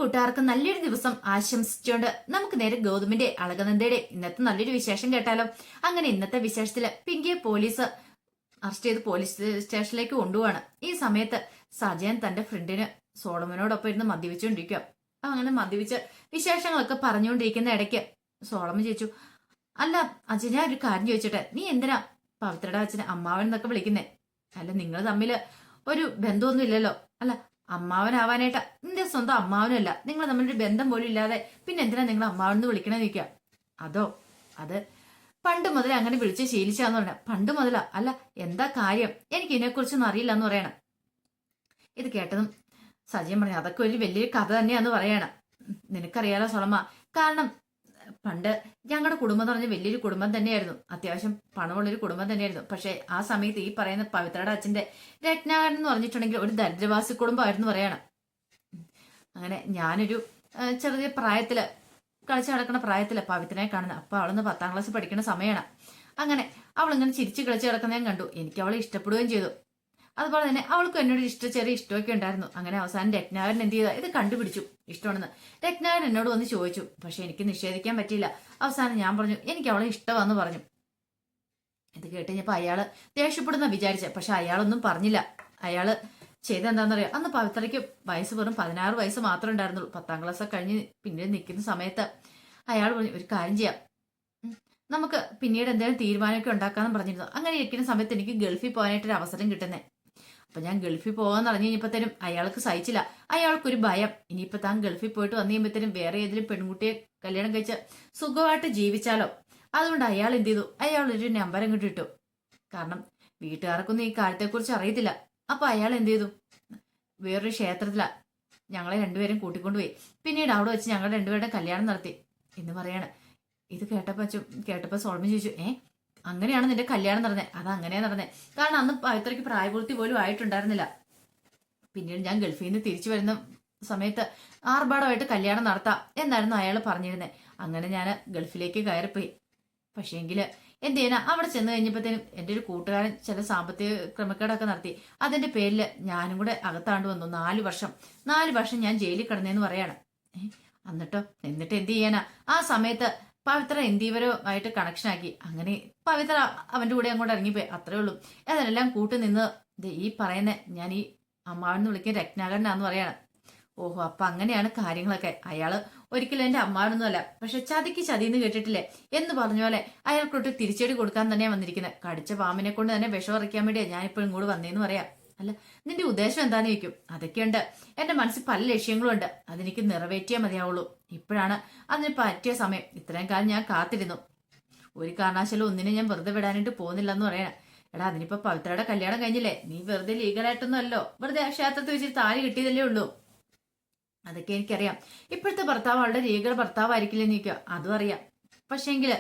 കൂട്ടുകാർക്ക് നല്ലൊരു ദിവസം ആശംസിച്ചുകൊണ്ട് നമുക്ക് നേരെ ഗൗതമിന്റെ അളകനന്ദയുടെ ഇന്നത്തെ നല്ലൊരു വിശേഷം കേട്ടാലോ. അങ്ങനെ ഇന്നത്തെ വിശേഷത്തില് പിങ്കിയെ പോലീസ് അറസ്റ്റ് ചെയ്ത് പോലീസ് സ്റ്റേഷനിലേക്ക് കൊണ്ടുപോവാണ്. ഈ സമയത്ത് സജയൻ തന്റെ ഫ്രണ്ടിന് സോളമനോടൊപ്പം ഇരുന്ന് മദ്യപിച്ചുകൊണ്ടിരിക്കുക. അങ്ങനെ മദ്യപിച്ച് വിശേഷങ്ങളൊക്കെ പറഞ്ഞുകൊണ്ടിരിക്കുന്ന ഇടയ്ക്ക് സോളമൻ ചോദിച്ചു, അല്ല അച്ഛൻ, ഞാൻ ഒരു കാര്യം ചോദിച്ചിട്ടെ, നീ എന്തിനാ പവിത്രയുടെ അച്ഛനെ അമ്മാവൻ എന്നൊക്കെ വിളിക്കുന്നേ? അല്ല നിങ്ങൾ തമ്മില് ഒരു ബന്ധമൊന്നും ഇല്ലല്ലോ. അല്ല അമ്മാവനാവാനായിട്ട് നിന്റെ സ്വന്തം അമ്മാവനല്ല, നിങ്ങൾ തമ്മിലൊരു ബന്ധം പോലും ഇല്ലാതെ പിന്നെ എന്തിനാ നിങ്ങൾ അമ്മാവനെന്ന് വിളിക്കണേ നിൽക്കുക? അതോ അത് പണ്ട് മുതലേ അങ്ങനെ വിളിച്ച് ശീലിച്ചാന്ന് പറയണം. പണ്ട് മുതലാ? അല്ല എന്താ കാര്യം? എനിക്ക് ഇതിനെക്കുറിച്ചൊന്നും അറിയില്ല എന്ന് പറയണം. ഇത് കേട്ടതും സജയൻ പറഞ്ഞു, അതൊക്കെ ഒരു വലിയൊരു കഥ തന്നെയാന്ന് പറയണം. നിനക്കറിയാലോ സോളമ്മ, കാരണം പണ്ട് ഞങ്ങളുടെ കുടുംബം എന്ന് പറഞ്ഞാൽ വലിയൊരു കുടുംബം തന്നെയായിരുന്നു, അത്യാവശ്യം പണമുള്ളൊരു കുടുംബം തന്നെയായിരുന്നു. പക്ഷെ ആ സമയത്ത് ഈ പറയുന്ന പവിത്രയുടെ അച്ഛന്റെ രത്നാകരൻ എന്ന് പറഞ്ഞിട്ടുണ്ടെങ്കിൽ ഒരു ദരിദ്രവാസി കുടുംബമായിരുന്നു പറയണം. അങ്ങനെ ഞാനൊരു ചെറിയ പ്രായത്തില് കളിച്ചു നടക്കുന്ന പ്രായത്തില് പവിത്രനെ കാണുന്നത്. അപ്പൊ അവളൊന്ന് 10ാം ക്ലാസ് പഠിക്കുന്ന സമയമാണ്. അങ്ങനെ അവളിങ്ങനെ ചിരിച്ചു കളിച്ച് കിടക്കുന്ന ഞാൻ കണ്ടു. എനിക്ക് അവളെ ഇഷ്ടപ്പെടുകയും ചെയ്തു. അതുപോലെ തന്നെ അവൾക്കും എന്നോട് ചെറിയ ഇഷ്ടമൊക്കെ ഉണ്ടായിരുന്നു. അങ്ങനെ അവസാനം രത്നാകരൻ എന്ത് ചെയ്താ ഇത് കണ്ടുപിടിച്ചു ഇഷ്ടമാണെന്ന്. രത്നാകരൻ എന്നോട് വന്ന് ചോദിച്ചു, പക്ഷെ എനിക്ക് നിഷേധിക്കാൻ പറ്റിയില്ല. അവസാനം ഞാൻ പറഞ്ഞു എനിക്ക് അവളെ ഇഷ്ടമാന്ന് പറഞ്ഞു. ഇത് കേട്ട് കഴിഞ്ഞപ്പോ അയാള് ദേഷ്യപ്പെടുന്ന വിചാരിച്ച, പക്ഷെ അയാളൊന്നും പറഞ്ഞില്ല. അയാള് ചെയ്തെന്താണെന്നറിയാം, അന്ന് പവിത്രയ്ക്ക് വയസ്സ് വെറും 16 വയസ്സ് മാത്രമേ ഉണ്ടായിരുന്നുള്ളൂ. 10ാം ക്ലാസ് കഴിഞ്ഞ് പിന്നീട് നിൽക്കുന്ന സമയത്ത് അയാൾ പറഞ്ഞു, ഒരു കാര്യം ചെയ്യാം, നമുക്ക് പിന്നീട് എന്തെങ്കിലും തീരുമാനമൊക്കെ ഉണ്ടാക്കാന്ന് പറഞ്ഞിരുന്നു. അങ്ങനെ ഇരിക്കുന്ന സമയത്ത് എനിക്ക് ഗൾഫിൽ പോകാനായിട്ടൊരു അവസരം കിട്ടുന്നേ. അപ്പൊ ഞാൻ ഗൾഫിൽ പോകാന്ന് അറിഞ്ഞു കഴിഞ്ഞപ്പോഴത്തേനും അയാൾക്ക് സഹിച്ചില്ല. അയാൾക്കൊരു ഭയം, ഇനിയിപ്പോ താൻ ഗൾഫിൽ പോയിട്ട് വന്നു കഴിയുമ്പോഴത്തേനും വേറെ ഏതെങ്കിലും പെൺകുട്ടിയെ കല്യാണം കഴിച്ച് സുഖമായിട്ട് ജീവിച്ചാലോ. അതുകൊണ്ട് അയാൾ എന്ത് ചെയ്തു, അയാളൊരു നമ്പർ അങ്ങോട്ട് ഇട്ടു. കാരണം വീട്ടുകാർക്കൊന്നും ഈ കാര്യത്തെക്കുറിച്ച് അറിയത്തില്ല. അപ്പൊ അയാൾ എന്ത് ചെയ്തു, വേറൊരു ക്ഷേത്രത്തിലാ ഞങ്ങളെ രണ്ടുപേരും കൂട്ടിക്കൊണ്ടുപോയി. പിന്നീട് അവിടെ വെച്ച് ഞങ്ങളുടെ രണ്ടുപേരുടെ കല്യാണം നടത്തി എന്ന് പറയാണ്. ഇത് കേട്ടപ്പോ സോൾമൻ ചോദിച്ചു, അങ്ങനെയാണ് നിന്റെ കല്യാണം നടന്നത്? അത് അങ്ങനെയാ നടന്നത്. കാരണം അന്ന് പവിത്രയ്ക്ക് പ്രായപൂർത്തി പോലും ആയിട്ടുണ്ടായിരുന്നില്ല. പിന്നീട് ഞാൻ ഗൾഫിൽ നിന്ന് തിരിച്ചു വരുന്ന സമയത്ത് ആർഭാടമായിട്ട് കല്യാണം നടത്താം എന്നായിരുന്നു അയാൾ പറഞ്ഞിരുന്നത്. അങ്ങനെ ഞാൻ ഗൾഫിലേക്ക് കയറിപ്പോയി. പക്ഷേങ്കില് എന്ത് ചെയ്യാനാ, അവിടെ ചെന്ന് കഴിഞ്ഞപ്പോഴത്തേനും എൻ്റെ ഒരു കൂട്ടുകാരൻ ചില സാമ്പത്തിക ക്രമക്കേടൊക്കെ നടത്തി. അതിന്റെ പേരിൽ ഞാനും കൂടെ അകത്താണ്ട് വന്നു. 4 വർഷം ഞാൻ ജയിലിൽ കിടന്നേന്ന് പറയാണ്. എന്നിട്ട് എന്ത് ചെയ്യാനാ, ആ സമയത്ത് പവിത്ര എന്തിവരുമായിട്ട് കണക്ഷൻ ആക്കി. അങ്ങനെ പവിത്ര അവന്റെ കൂടെ അങ്ങോട്ട് ഇറങ്ങിപ്പോയി, അത്രേ ഉള്ളൂ. അതിനെല്ലാം കൂട്ടി നിന്ന് ഈ പറയുന്ന ഞാൻ ഈ അമ്മാവെന്ന് വിളിക്കുന്ന രത്നാകരനാന്ന് പറയാണ്. ഓഹോ, അപ്പൊ അങ്ങനെയാണ് കാര്യങ്ങളൊക്കെ. അയാള് ഒരിക്കലും എന്റെ അമ്മാവനൊന്നും അല്ല, പക്ഷെ ചതിക്ക് ചതിന്ന് കേട്ടിട്ടില്ലേ എന്ന് പറഞ്ഞ പോലെ അയാൾക്കൊട്ട് തിരിച്ചടി കൊടുക്കാൻ തന്നെയാണ് വന്നിരിക്കുന്നത്. കടിച്ച പാമ്പിനെ കൊണ്ട് തന്നെ വിഷമറിക്കാൻ വേണ്ടിയാ ഞാനിപ്പോൾ ഇങ്ങോട്ട് വന്നേന്ന് പറയാം. അല്ല നിന്റെ ഉദ്ദേശം എന്താന്ന് ചോദിക്കും. അതൊക്കെയുണ്ട്, എന്റെ മനസ്സിൽ പല ലക്ഷ്യങ്ങളും ഉണ്ട്, അതെനിക്ക് നിറവേറ്റിയേ മതിയാവുള്ളൂ. ഇപ്പോഴാണ് അതിന് പറ്റിയ സമയം. ഇത്രയും കാലം ഞാൻ കാത്തിരുന്നു. ഒരു കാരണവശാലും ഒന്നിനെ ഞാൻ വെറുതെ വിടാനായിട്ട് പോകുന്നില്ല എന്ന് പറയണ. എടാ അതിനിപ്പോ പവിത്രയുടെ കല്യാണം കഴിഞ്ഞില്ലേ, നീ വെറുതെ ലീഗലായിട്ടൊന്നും അല്ലോ, വെറുതെ ക്ഷേത്രത്തിൽ വെച്ചിട്ട് താലി കിട്ടിയതല്ലേ ഉള്ളൂ. അതൊക്കെ എനിക്കറിയാം. ഇപ്പോഴത്തെ ഭർത്താവ് അവളുടെ ലീഗൽ ഭർത്താവായിരിക്കില്ലെന്ന് ചോദിക്കുക, അതും അറിയാം. പക്ഷേങ്കില്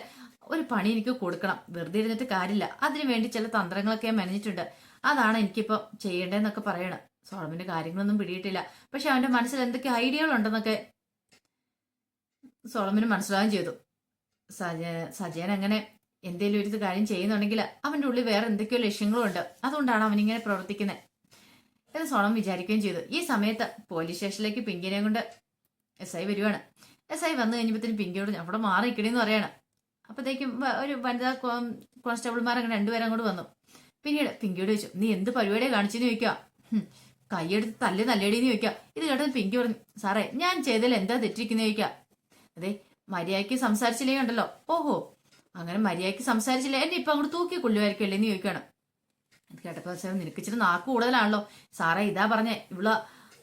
ഒരു പണി എനിക്ക് കൊടുക്കണം, വെറുതെ ഇരുന്നിട്ട് കാര്യമില്ല. അതിനുവേണ്ടി ചില തന്ത്രങ്ങളൊക്കെ മെനഞ്ഞിട്ടുണ്ട്, അതാണ് എനിക്കിപ്പോ ചെയ്യേണ്ടതെന്നൊക്കെ പറയണം. സോളമന്റെ കാര്യങ്ങളൊന്നും പിടിയിട്ടില്ല, പക്ഷെ അവന്റെ മനസ്സിൽ എന്തൊക്കെ ഐഡിയകളുണ്ടെന്നൊക്കെ സോളമന് മനസ്സിലാവുകയും ചെയ്തു. സജയൻ അങ്ങനെ എന്തെങ്കിലും ഒരു കാര്യം ചെയ്യുന്നുണ്ടെങ്കിൽ അവന്റെ ഉള്ളിൽ വേറെ എന്തൊക്കെയോ ലക്ഷ്യങ്ങളും ഉണ്ട്, അതുകൊണ്ടാണ് അവനിങ്ങനെ പ്രവർത്തിക്കുന്നത് എന്ന് സോളം വിചാരിക്കുകയും ചെയ്തു. ഈ സമയത്ത് പോലീസ് സ്റ്റേഷനിലേക്ക് പിങ്കിനെ കൊണ്ട് SI വരുവാണ്. SI വന്നു കഴിഞ്ഞപ്പോഴത്തേനും പിങ്കിയോട് അവിടെ മാറി നിൽക്കണേന്ന് പറയാണ്. അപ്പത്തേക്കും ഒരു വനിതാ കോൺസ്റ്റബിൾമാർ അങ്ങനെ 2 പേരും അങ്ങോട്ട് വന്നു. പിന്നീട് പിങ്കിയോട് ചോദിച്ചു, നീ എന്ത് പരിപാടിയെ കാണിച്ചെന്ന് ചോദിക്കുക. കൈയെടുത്ത് നല്ലേടിന്ന് ചോദിക്കുക. ഇത് കേട്ടത് പിങ്കി പറഞ്ഞു, സാറേ ഞാൻ ചെയ്തതിൽ എന്താ തെറ്റിരിക്കുന്ന ചോദിക്കുക. അതെ മര്യാദയ്ക്ക് സംസാരിച്ചില്ലേ ഉണ്ടല്ലോ. ഓഹോ, അങ്ങനെ മര്യാദയ്ക്ക് സംസാരിച്ചില്ലേ എന്നെ ഇപ്പൊ അങ്ങോട്ട് തൂക്കി കൊള്ളുമായിരിക്കും അല്ലേന്ന് ചോദിക്കുകയാണ്. അത് കേട്ടപ്പോ നിനക്ക് ഇച്ചിരി നാക്ക് കൂടുതലാണല്ലോ സാറേ, ഇതാ പറഞ്ഞേ ഇവള്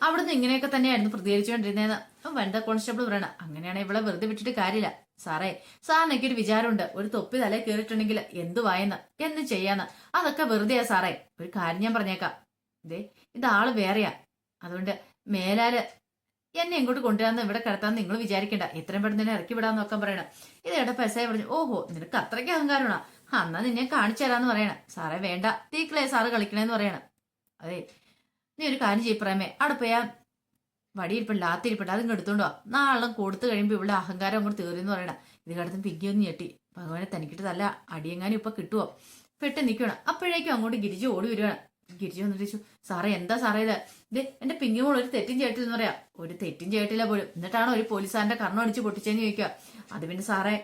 അവിടുന്ന് ഇങ്ങനെയൊക്കെ തന്നെയായിരുന്നു പ്രതികരിച്ചുകൊണ്ടിരുന്നതെന്ന് വനിതാ കോൺസ്റ്റബിൾ പറയണ. അങ്ങനെയാണ് ഇവളെ വെറുതെ വിട്ടിട്ട് കാര്യമില്ല സാറേ. സാറിനൊക്കെ ഒരു വിചാരമുണ്ട്, ഒരു തൊപ്പി തലേ കയറിയിട്ടുണ്ടെങ്കിൽ എന്ത് വായെന്ന് എന്ത് ചെയ്യാന്ന്, അതൊക്കെ വെറുതെയാ സാറേ. ഒരു കാര്യം ഞാൻ പറഞ്ഞേക്കാം, ഇത് ആള് വേറെയാ, അതുകൊണ്ട് മേലാല് എന്നെ ഇങ്ങോട്ട് കൊണ്ടുവരാന്ന് ഇവിടെ കിടത്താന്ന് നിങ്ങൾ വിചാരിക്കണ്ട, എത്രയും പെട്ടെന്ന് തന്നെ ഇറക്കി വിടാന്ന് നോക്കാൻ പറയണം. ഇത് കേട്ട പെസായി പറഞ്ഞു, ഓഹോ നിനക്ക് അത്രയ്ക്ക് അഹങ്കാരമാണോ, എന്നാ നിന്നെ കാണിച്ചു തരാന്ന് പറയണം. സാറേ വേണ്ട, തീക്കളെ സാറ് കളിക്കണേന്ന് പറയണം. അതെ നീ ഒരു കാര്യം ചെയ്യപ്രാമേ, അവിടെ പോയാ വടിയിരിപ്പുണ്ട് ലാത്തിരിപ്പുണ്ട്, അതിങ്ങ് എടുത്തോണ്ടോ, നാളെ കൊടുത്തു കഴിയുമ്പോൾ ഇവിടെ അഹങ്കാരം അങ്ങോട്ട് തീർന്നു പറയണം. ഇത് കിടന്ന് പിങ്കിയൊന്നും ഞെട്ടി, ഭഗവാനെ തനിക്കിട്ട് നല്ല അടിയെങ്ങാനും ഇപ്പൊ കിട്ടുവോ, പെട്ടെന്ന് നിൽക്കണം. അപ്പോഴേക്കും അങ്ങോട്ട് ഗിരിജ ഓടി വരുവാണ്. ഗിരിജ വന്നിട്ട് ചോദിച്ചു, സാറേ എന്താ സാറേ ഇത് എന്റെ പിങ്ങിമോൾ ഒരു തെറ്റും ചെയ്തിട്ടില്ലെന്ന് പറയാ. ഒരു തെറ്റും ചെയ്തിട്ടില്ല പോലും, എന്നിട്ടാണോ ഒരു പോലീസുകാരന്റെ കർണം അടിച്ച് പൊട്ടിച്ചെന്ന് ചോദിക്കുക. അത് പിന്നെ സാറേ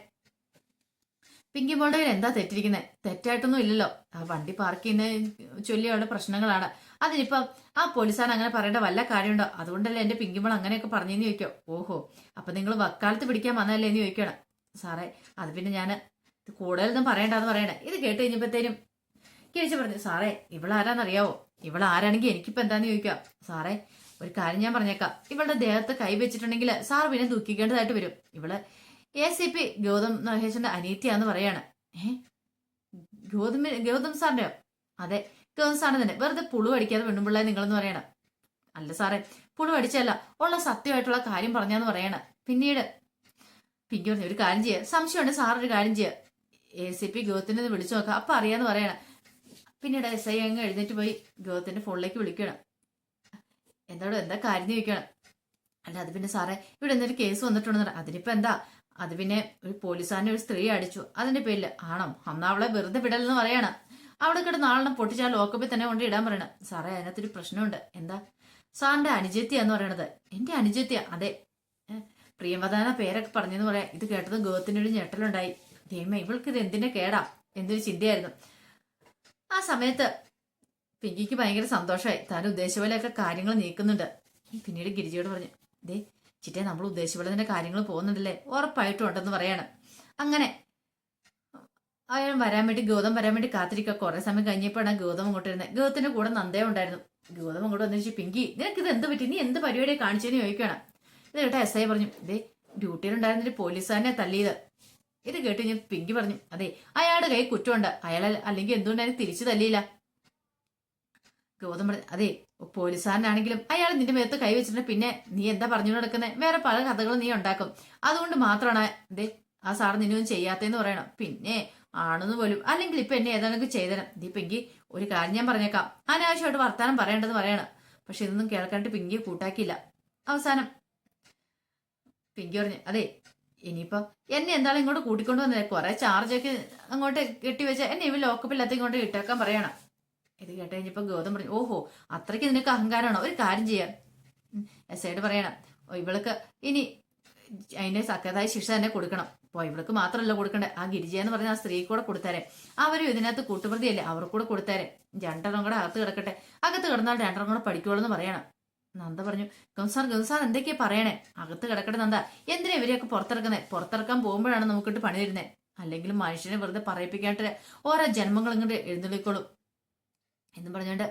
പിങ്കിമോളുടെ കയ്യിൽ എന്താ തെറ്റിരിക്കുന്നത്? തെറ്റായിട്ടൊന്നും ഇല്ലല്ലോ. ആ വണ്ടി പാർക്ക് ചെയ്യുന്ന ചൊല്ലിയുള്ള പ്രശ്നങ്ങളാണ്. അതിനിപ്പം ആ പോലീസുകാരൻ അങ്ങനെ പറയേണ്ട വല്ല കാര്യമുണ്ടോ? അതുകൊണ്ടല്ലേ എന്റെ പിങ്കിമോൾ അങ്ങനെയൊക്കെ പറഞ്ഞെന്ന് ചോദിക്കോ. ഓഹോ, അപ്പൊ നിങ്ങൾ വക്കാലത്ത് പിടിക്കാൻ വന്നതല്ലേ എന്ന് ചോദിക്കണം. സാറേ അത് പിന്നെ ഞാൻ കൂടുതലൊന്നും പറയണ്ടെന്ന് പറയണേ. ഇത് കേട്ട് കഴിഞ്ഞപ്പോഴത്തേനും കിഴിച്ചു പറഞ്ഞു, സാറേ ഇവളാരാന്നറിയാവോ? ഇവളാരാണെങ്കിൽ എനിക്കിപ്പോ എന്താന്ന് ചോദിക്കാം. സാറേ ഒരു കാര്യം ഞാൻ പറഞ്ഞേക്കാം, ഇവളുടെ ദേഹത്ത് കൈ വെച്ചിട്ടുണ്ടെങ്കിൽ സാർ പിന്നെ ദുഃഖിക്കേണ്ടതായിട്ട് വരും. ഇവള് ACP ഗൗതം മഹേഷിന്റെ അനീത്തിയാന്ന് പറയാണ്. ഗൗതം സാറിന്റെയോ? അതെ, ഗൗതം സാറിന് തന്നെ. വെറുതെ പുളു അടിക്കാതെ പെണ്ണുപിള്ളേ നിങ്ങളെന്ന് പറയണം. അല്ല സാറേ, പുളു അടിച്ചല്ല, ഉള്ള സത്യമായിട്ടുള്ള കാര്യം പറഞ്ഞാന്ന് പറയണം. പിന്നീട് പിങ്കി പറഞ്ഞു, ഒരു കാര്യം ചെയ്യുക, സംശയമുണ്ട് സാർ, ഒരു കാര്യം ചെയ്യുക, ACP ഗൗതത്തിനെ ഒന്ന് വിളിച്ചു നോക്കാം, അപ്പൊ അറിയാന്ന് പറയണം. പിന്നീട് SI അങ്ങ് എഴുന്നേറ്റ് പോയി ഗൗതത്തിന്റെ ഫോണിലേക്ക് വിളിക്കണം. എന്താ കാര്യം ചോദിക്കണം. അല്ല അത് പിന്നെ സാറേ ഇവിടെ എന്തൊരു കേസ് വന്നിട്ടുണ്ടെന്ന്. അതിനിപ്പോ എന്താ? അത് പിന്നെ ഒരു പോലീസുകാരനെ ഒരു സ്ത്രീ അടിച്ചു, അതിന്റെ പേരില്. ആണോ? അന്ന് അവളെ വെറുതെ വിടലെന്ന് പറയണം. അവിടെ കിടന്ന് നാളെ പൊട്ടിച്ചാൽ ലോക്കപ്പിൽ തന്നെ കൊണ്ട് ഇടാൻ പറയണം. സാറേ അതിനകത്തൊരു പ്രശ്നമുണ്ട്. എന്താ? സാറിന്റെ അനുജത്തിയാന്ന് പറയണത്. എന്റെ അനുജത്തിയ? അതെ. പ്രിയവദാന പേരൊക്കെ പറഞ്ഞെന്ന് പറയാം. ഇത് കേട്ടത് ഗൗതത്തിന് ഒരു ഞെട്ടലുണ്ടായി. ദൈവമേ, ഇവൾക്ക് ഇത് എന്തിന്റെ കേടാ എന്തൊരു ചിന്തയായിരുന്നു. ആ സമയത്ത് പിങ്കിക്ക് ഭയങ്കര സന്തോഷമായി. താൻ ഉദ്ദേശിച്ച പോലെയൊക്കെ കാര്യങ്ങൾ നീക്കുന്നുണ്ട്. പിന്നീട് ഗിരിജയോട് പറഞ്ഞു, ദേ ചിറ്റേ, നമ്മൾ ഉദ്ദേശിച്ച പോലെ തന്നെ കാര്യങ്ങൾ പോകുന്നുണ്ടല്ലേ? ഉറപ്പായിട്ടും ഉണ്ടെന്ന് പറയാണ്. അങ്ങനെ അയാൾ ഗൗതം വരാൻ വേണ്ടി കാത്തിരിക്കുക. കുറെ സമയം കഴിഞ്ഞപ്പോഴാണ് ഗൗതം അങ്ങോട്ട് വരുന്നത്. ഗൗതത്തിന്റെ കൂടെ നന്ദയ ഉണ്ടായിരുന്നു. ഗൗതം അങ്ങോട്ട് വന്നിട്ട്, പിങ്കി നിനക്ക് ഇത് എന്ത് പറ്റി? നീ എന്ത് പരിപാടിയെ കാണിച്ചെന്ന് ചോദിക്കുകയാണ്. ഇത് കേട്ട SI പറഞ്ഞു, ഇതേ ഡ്യൂട്ടിയിലുണ്ടായിരുന്നൊരു പോലീസുകാരനെ തല്ലിയത്. ഇത് കേട്ട് ഞാൻ പിങ്കി പറഞ്ഞു, അതെ അയാളുടെ കൈ കുറ്റമുണ്ട്, അയാൾ അല്ലെങ്കിൽ എന്തുകൊണ്ടാണ് തിരിച്ചു തല്ലിയില്ല. ഗൗതം പറഞ്ഞു, അതെ പോലീസുകാരനാണെങ്കിലും അയാൾ നിന്റെ മേത്ത് കൈവച്ചിട്ടുണ്ട്, പിന്നെ നീ എന്താ പറഞ്ഞു നടക്കുന്നത്? വേറെ പല കഥകളും നീ ഉണ്ടാക്കും. അതുകൊണ്ട് മാത്രമാണ് ഇതേ ആ സാർ നിന്നൊന്നും ചെയ്യാത്തേന്ന് പറയണം. പിന്നെ ആണെന്ന് പോലും, അല്ലെങ്കിൽ ഇപ്പൊ എന്നെ ഏതാണെങ്കിൽ ചെയ്തരം. പിങ്കി ഒരു കാര്യം ഞാൻ പറഞ്ഞേക്കാം, അനാവശ്യമായിട്ട് വർത്താനം പറയേണ്ടതെന്ന് പറയണം. പക്ഷെ ഇതൊന്നും കേൾക്കാണ്ട് പിങ്കിയെ കൂട്ടാക്കിയില്ല. അവസാനം പിങ്കി പറഞ്ഞു, അതെ ഇനിയിപ്പം എന്നെ എന്തായാലും ഇങ്ങോട്ട് കൂട്ടിക്കൊണ്ട് വന്നേ, കുറെ ചാർജൊക്കെ അങ്ങോട്ട് കെട്ടിവെച്ച എന്നെ ഇവ ലോക്കപ്പില്ലാത്ത ഇങ്ങോട്ട് ഇട്ടേക്കാൻ പറയണം. ഇത് കേട്ട് കഴിഞ്ഞപ്പോ ഗൗതം പറഞ്ഞു, ഓഹോ അത്രയ്ക്ക് നിനക്ക് അഹങ്കാരമാണോ? ഒരു കാര്യം ചെയ്യാം, SIയോട് പറയണം, ഇവൾക്ക് ഇനി അതിന്റെ സക്കതായ ശിക്ഷ തന്നെ കൊടുക്കണം. അപ്പൊ ഇവൾക്ക് മാത്രമല്ല കൊടുക്കണ്ടേ, ആ ഗിരിജ എന്ന് പറഞ്ഞ ആ സ്ത്രീ കൂടെ കൊടുത്തേരെ. അവരും ഇതിനകത്ത് കൂട്ടുപ്രതിയല്ലേ, അവർക്കൂടെ കൊടുത്തേരെ. രണ്ടെണ്ണം കൂടെ അകത്ത് കിടക്കട്ടെ, അകത്ത് കിടന്നാൽ രണ്ടെണ്ണം കൂടെ പഠിക്കുള്ളൂ എന്ന് പറയണം. നന്ദ പറഞ്ഞു, ഗംസാർ എന്തൊക്കെയാ പറയണേ? അകത്ത് കിടക്കട്ടെ നന്ദ, എന്തിനാ ഇവരെയൊക്കെ പുറത്തിറക്കുന്നത്? പുറത്തിറക്കാൻ പോകുമ്പോഴാണ് നമുക്കിട്ട് പണി തരുന്നത്. അല്ലെങ്കിലും മനുഷ്യനെ വെറുതെ പറയിപ്പിക്കാട്ട് ഓരോ ജന്മങ്ങൾ ഇങ്ങോട്ട് എഴുന്നള്ളിക്കോളും എന്നും പറഞ്ഞുകൊണ്ട്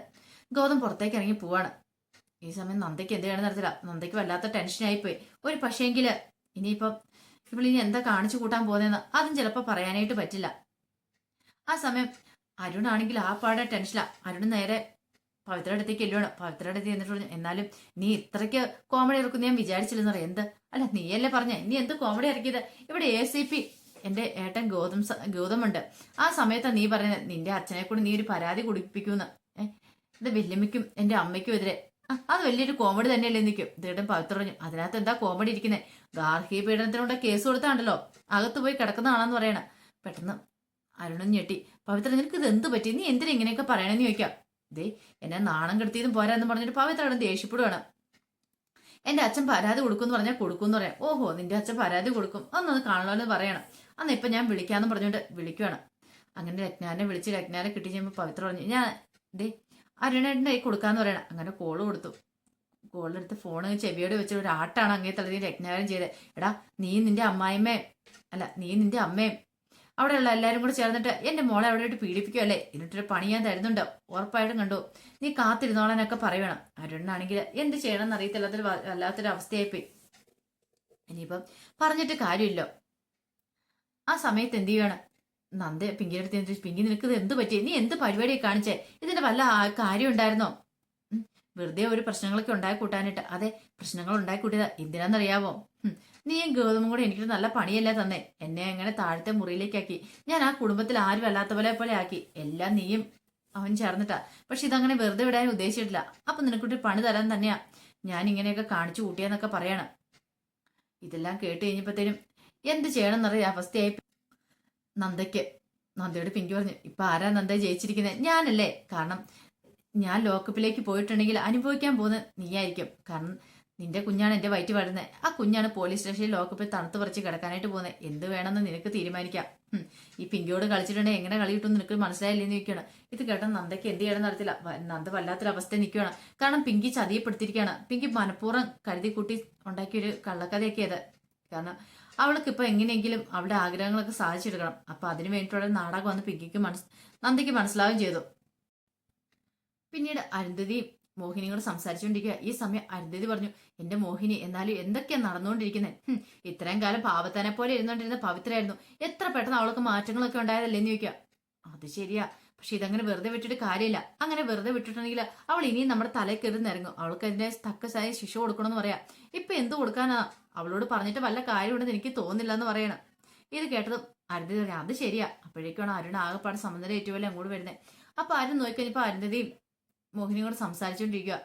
ഗൗതം പുറത്തേക്ക് ഇറങ്ങി പോവാണ്. ഈ സമയം നന്ദയ്ക്ക് എന്ത് ചെയ്യണമെന്ന് അറിയത്തില്ല. നന്ദയ്ക്ക് വല്ലാത്ത ടെൻഷനായിപ്പോയി. ഒരു പക്ഷേങ്കില് ഇനിയിപ്പം ഇവളിനി എന്താ കാണിച്ചു കൂട്ടാൻ പോകുന്നതെന്ന് അതും ചിലപ്പോൾ പറയാനായിട്ട് പറ്റില്ല. ആ സമയം അരുണാണെങ്കിൽ ആ പാടെ ടെൻഷനാ. അരുൺ നേരെ പവിത്ര അടുത്തേക്ക് എല്ലുവാണ്. പവിത്ര അടുത്ത് എന്നിട്ട് പറഞ്ഞു, എന്നാലും നീ ഇത്രയ്ക്ക് കോമഡി ഇറക്കും ഞാൻ വിചാരിച്ചില്ലെന്ന് പറയാം. എന്ത്? അല്ല നീയല്ലേ പറഞ്ഞ നീ എന്ത് കോമഡി ഇറക്കിയത്? ഇവിടെ ACP എന്റെ ഏട്ടൻ ഗൗതമുണ്ട്. ആ സമയത്താ നീ പറയുന്നത് നിന്റെ അച്ഛനെ കൂടി നീ ഒരു പരാതി കുടിപ്പിക്കൂന്ന്. ഇത് വല്യമ്മയ്ക്കും എന്റെ അമ്മയ്ക്കും എതിരെ. അത് വലിയൊരു കോമഡി തന്നെയല്ലേ നിൽക്കും. ഇതേട്ടൻ പവിത്ര പറഞ്ഞു, അതിനകത്ത് എന്താ കോമഡി ഇരിക്കുന്നത്? ഗാർഹിക പീഡനത്തിനോട് കേസ് കൊടുത്താണ്ടല്ലോ അകത്ത് പോയി കിടക്കുന്നതാണെന്ന് പറയണം. പെട്ടെന്ന് അരുണൻ ഞെട്ടി. പവിത്ര നിനക്ക് ഇത് എന്ത് പറ്റി? നീ എന്തിനാ ഇങ്ങനെയൊക്കെ പറയണെന്ന് ചോദിക്കാം. ദേ എന്നെ നാണം കെടുത്തിയതും പോരാന്ന് പറഞ്ഞിട്ട് പവിത്ര അവിടെ ദേഷ്യപ്പെടുവാണ്. എന്റെ അച്ഛൻ പരാതി കൊടുക്കുമെന്ന് പറഞ്ഞാൽ കൊടുക്കുമെന്ന് പറയാം. ഓഹോ നിന്റെ അച്ഛൻ പരാതി കൊടുക്കും, അന്നത് കാണണമല്ലോ എന്ന് പറയണം. അന്ന് ഇപ്പൊ ഞാൻ വിളിക്കാന്ന് പറഞ്ഞുകൊണ്ട് വിളിക്കുവാണ്. അങ്ങനെ രത്നാനെ വിളിച്ച് രത്നാനെ കിട്ടി ചെയ്യുമ്പോൾ പവിത്ര പറഞ്ഞു, ഞാൻ ദേ അരുണേട്ടൻ്റെ കൈ കൊടുക്കാന്ന് പറയണം. അങ്ങനെ കോള് കൊടുത്തു. കോളെടുത്ത് ഫോണ് ചെവിയോട് വെച്ച് ഒരു ആട്ടാണ് അങ്ങേ തലത്തിൽ രത്നാരം ചെയ്തത്. എടാ നീ നിന്റെ അമ്മയും അവിടെയുള്ള എല്ലാരും കൂടെ ചേർന്നിട്ട് എന്റെ മോളെ അവിടെ ഇട്ട് പീഡിപ്പിക്കുമല്ലേ? എന്നിട്ടൊരു പണി ഞാൻ തരുന്നുണ്ട്, ഉറപ്പായിട്ടും കണ്ടു. നീ കാത്തിരുന്നോളാനൊക്കെ പറയണം. അരുണാണെങ്കിൽ എന്ത് ചെയ്യണമെന്ന് അറിയത്തില്ലാത്തൊരു വല്ലാത്തൊരു അവസ്ഥയായിപ്പോയി. ഇനിയിപ്പം പറഞ്ഞിട്ട് കാര്യമില്ലോ. ആ സമയത്ത് എന്ത് ചെയ്യണം? നന്ദ പിങ്കിയുടെ അടുത്ത് പിങ്കി നിനക്ക് ഇത് എന്ത് പറ്റി? നീ എന്ത് പരിപാടിയെ കാണിച്ചേ? ഇതിന്റെ വല്ല കാര്യം ഉണ്ടായിരുന്നോ? വെറുതെ ഒരു പ്രശ്നങ്ങളൊക്കെ ഉണ്ടായി കൂട്ടാനായിട്ട്. അതെ പ്രശ്നങ്ങൾ ഉണ്ടായി കൂട്ടിയതാ. എന്തിനാന്നറിയാവോ? നീയും ഗൗതമും കൂടെ എനിക്കൊരു നല്ല പണിയല്ലേ തന്നെ. എന്നെ അങ്ങനെ താഴത്തെ മുറിയിലേക്കാക്കി. ഞാൻ ആ കുടുംബത്തിൽ ആരും അല്ലാത്ത പോലെ ആക്കി. എല്ലാം നീയും അവൻ ചേർന്നിട്ടാ. പക്ഷെ ഇതങ്ങനെ വെറുതെ വിടാൻ ഉദ്ദേശിച്ചിട്ടില്ല. അപ്പൊ നിനക്കൊരു പണി തരാൻ തന്നെയാ ഞാൻ ഇങ്ങനെയൊക്കെ കാണിച്ചു കൂട്ടിയെന്നൊക്കെ പറയണം. ഇതെല്ലാം കേട്ട് കഴിഞ്ഞപ്പോഴത്തേനും എന്ത് ചെയ്യണം എന്നറിയ അവസ്ഥയായി നന്ദയ്ക്ക്. നന്ദയോട് പിങ്കി പറഞ്ഞു, ഇപ്പൊ ആരാ നന്ദ ജയിച്ചിരിക്കുന്നത്? ഞാനല്ലേ. കാരണം ഞാൻ ലോക്കപ്പിലേക്ക് പോയിട്ടുണ്ടെങ്കിൽ അനുഭവിക്കാൻ പോകുന്നത് നീയായിരിക്കും. കാരണം നിന്റെ കുഞ്ഞാണ് എന്റെ വയറ്റ് വളരുന്നത്. ആ കുഞ്ഞാണ് പോലീസ് സ്റ്റേഷനിൽ ലോക്കപ്പിൽ തണുത്ത് പറിച്ച് കിടക്കാനായിട്ട് പോകുന്നത്. എന്ത് വേണമെന്ന് നിനക്ക് തീരുമാനിക്കാം. ഈ പിങ്കിയോട് കളിച്ചിട്ടുണ്ടെങ്കിൽ എങ്ങനെ കളി കിട്ടും നിനക്ക് മനസ്സിലായില്ലെന്ന് നിൽക്കുകയാണ്. ഇത് കേട്ട നന്ദയ്ക്ക് എന്ത് ചെയ്യണം നടത്തില്ല. നന്ദ വല്ലാത്തൊരവസ്ഥ നിൽക്കുകയാണ്. കാരണം പിങ്കി ചതിയപ്പെടുത്തിയിരിക്കുകയാണ്. പിങ്കി മനഃപൂർവ്വം കരുതി കൂട്ടി ഉണ്ടാക്കിയൊരു കള്ളക്കഥയൊക്കെയത്. കാരണം അവൾക്ക് ഇപ്പൊ എങ്ങനെയെങ്കിലും അവളുടെ ആഗ്രഹങ്ങളൊക്കെ സാധിച്ചെടുക്കണം. അപ്പൊ അതിനു വേണ്ടിയിട്ടുള്ള നാടകം വന്ന് പിങ്കിക്ക് നന്ദയ്ക്ക് മനസ്സിലാവുകയും ചെയ്തു. പിന്നീട് അരുന്ധതി മോഹിനിയോട് സംസാരിച്ചുകൊണ്ടിരിക്കുക. ഈ സമയം അരുന്ധതി പറഞ്ഞു, എന്റെ മോഹിനി എന്നാലും എന്തൊക്കെയാ നടന്നുകൊണ്ടിരിക്കുന്നത്? ഇത്രയും കാലം പാവത്തനെ പോലെ ഇരുന്നോണ്ടിരുന്ന പവിത്രയായിരുന്നു. എത്ര പെട്ടെന്ന് അവൾക്ക് മാറ്റങ്ങളൊക്കെ ഉണ്ടായതല്ലേന്ന് ചോദിക്കുക. അത് ശരിയാ, പക്ഷെ ഇതങ്ങനെ വെറുതെ വിട്ടിട്ട് കാര്യമില്ല. അങ്ങനെ വെറുതെ വിട്ടിട്ടുണ്ടെങ്കിൽ അവൾ ഇനിയും നമ്മുടെ തലയിൽ കയറി നിറങ്ങും. അവൾക്ക് അതിന്റെ തക്കസായ ശിക്ഷ കൊടുക്കണമെന്ന് പറയാം. ഇപ്പൊ എന്ത് കൊടുക്കാനാ? അവളോട് പറഞ്ഞിട്ട് വല്ല കാര്യമുണ്ടെന്ന് എനിക്ക് തോന്നുന്നില്ല എന്ന് പറയണം. ഇത് കേട്ടതും അരുന്ധതി പറയാം, അത് ശരിയാ. അപ്പോഴേക്കാണ് അരുൺ ആകെപ്പാട് സമനില ഏറ്റുപോലെ അങ്ങോട്ട് വരുന്നത്. അപ്പൊ അരുൺ നോക്കിക്കഴിഞ്ഞപ്പോ അരുന്ധതിയും മോഹിനിയോട് സംസാരിച്ചുകൊണ്ടിരിക്കുക.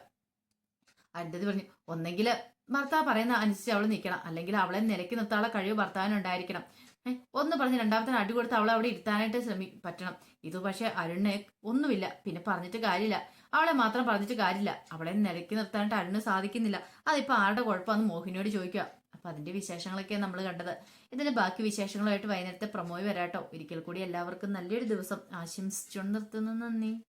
അരുന്ധതി പറഞ്ഞു, ഒന്നെങ്കിൽ ഭർത്താവ് പറയുന്ന അനുസരിച്ച് അവൾ നിൽക്കണം, അല്ലെങ്കിൽ അവളെ നിലയ്ക്ക് നിർത്താനുള്ള കഴിവ് ഭർത്താവിനുണ്ടായിരിക്കണം. ഒന്ന് പറഞ്ഞ് രണ്ടാമത്തെ അടി കൊടുത്ത് അവളെ അവിടെ ഇരുത്താനായിട്ട് പറ്റണം. ഇത് പക്ഷെ അരുണിനെ ഒന്നുമില്ല. പിന്നെ പറഞ്ഞിട്ട് കാര്യമില്ല, അവളെ മാത്രം പറഞ്ഞിട്ട് കാര്യമില്ല. അവളെ നിലയ്ക്ക് നിർത്താനായിട്ട് അരുണിന് സാധിക്കുന്നില്ല. അതിപ്പോ ആരുടെ കുഴപ്പമാണെന്ന് മോഹിനിയോട് ചോദിക്കുക. അപ്പൊ അതിന്റെ വിശേഷങ്ങളൊക്കെയാണ് നമ്മൾ കണ്ടത്. ഇതിന്റെ ബാക്കി വിശേഷങ്ങളുമായിട്ട് വൈകുന്നേരത്തെ പ്രമോയി വരാട്ടോ. ഒരിക്കൽ കൂടി എല്ലാവർക്കും നല്ലൊരു ദിവസം ആശംസിച്ചുകൊണ്ട് നിർത്തുന്നു. നന്ദി.